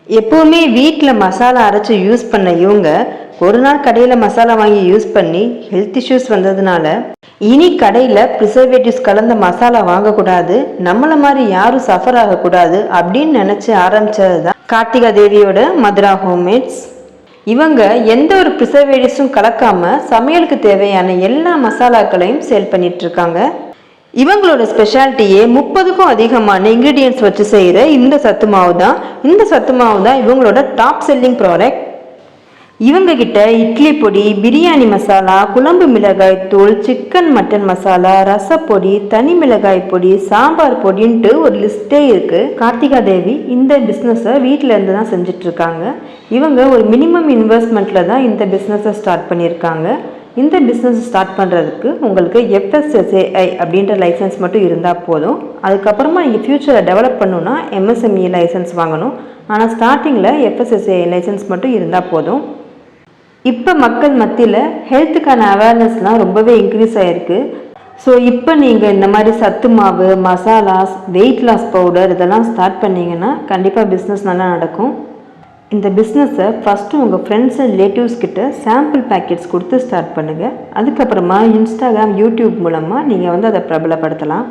எப்போவுமே வீட்டில் மசாலா அரைச்சி யூஸ் பண்ண இவங்க ஒரு நாள் கடையில் மசாலா வாங்கி யூஸ் பண்ணி ஹெல்த் இஷ்யூஸ் வந்ததுனால இனி கடையில் ப்ரிசர்வேட்டிவ்ஸ் கலந்த மசாலா வாங்கக்கூடாது, நம்மளை மாதிரி யாரும் சஃபர் ஆகக்கூடாது அப்படின்னு நினச்சி ஆரம்பித்தது தான் கார்த்திகா தேவியோட மதுரா ஹோம்மேட்ஸ். இவங்க எந்த ஒரு ப்ரிசர்வேட்டிவ்ஸும் கலக்காமல் சமையலுக்கு தேவையான எல்லா மசாலாக்களையும் சேல் பண்ணிகிட்ருக்காங்க. இவங்களோட ஸ்பெஷாலிட்டியே 30க்கும் அதிகமான இன்க்ரீடியன்ட்ஸ் வச்சு செய்கிற இந்த சத்து மாவு தான். இந்த சத்து மாவு தான் இவங்களோட டாப் செல்லிங் ப்ராடக்ட். இவங்ககிட்ட இட்லி பொடி, பிரியாணி மசாலா, குழம்பு மிளகாய் தூள், சிக்கன் மட்டன் மசாலா, ரசப்பொடி, தனி மிளகாய் பொடி, சாம்பார் பொடின்ட்டு ஒரு லிஸ்ட்டே இருக்குது. கார்த்திகா தேவி இந்த பிஸ்னஸை வீட்டில் இருந்து தான் செஞ்சிட்ருக்காங்க. இவங்க ஒரு மினிமம் இன்வெஸ்ட்மெண்ட்டில் தான் இந்த பிஸ்னஸை ஸ்டார்ட் பண்ணியிருக்காங்க. இந்த பிஸ்னஸ் ஸ்டார்ட் பண்ணுறதுக்கு உங்களுக்கு FSSAI அப்படின்ற லைசன்ஸ் மட்டும் இருந்தால் போதும். அதுக்கப்புறமா நீங்கள் ஃப்யூச்சரை டெவலப் பண்ணணுன்னா MSME லைசன்ஸ் வாங்கணும். ஆனால் ஸ்டார்டிங்கில் FSSAI லைசன்ஸ் மட்டும் இருந்தால் போதும். இப்போ மக்கள் மத்தியில் ஹெல்த்துக்கான அவேர்னஸ்லாம் ரொம்பவே இன்க்ரீஸ் ஆகிருக்கு. ஸோ இப்போ நீங்கள் இந்த மாதிரி சத்து மாவு, மசாலாஸ், வெயிட் லாஸ் பவுடர் இதெல்லாம் ஸ்டார்ட் பண்ணிங்கன்னா கண்டிப்பாக பிஸ்னஸ் நல்லா நடக்கும். இந்த பிஸ்னஸை ஃபஸ்ட்டு உங்கள் ஃப்ரெண்ட்ஸ் அண்ட் ரிலேட்டிவ்ஸ் கிட்ட சாம்பிள் பேக்கெட்ஸ் கொடுத்து ஸ்டார்ட் பண்ணுங்கள். அதுக்கப்புறமா இன்ஸ்டாகிராம், யூடியூப் மூலமாக நீங்கள் அதை பிரபலப்படுத்தலாம்.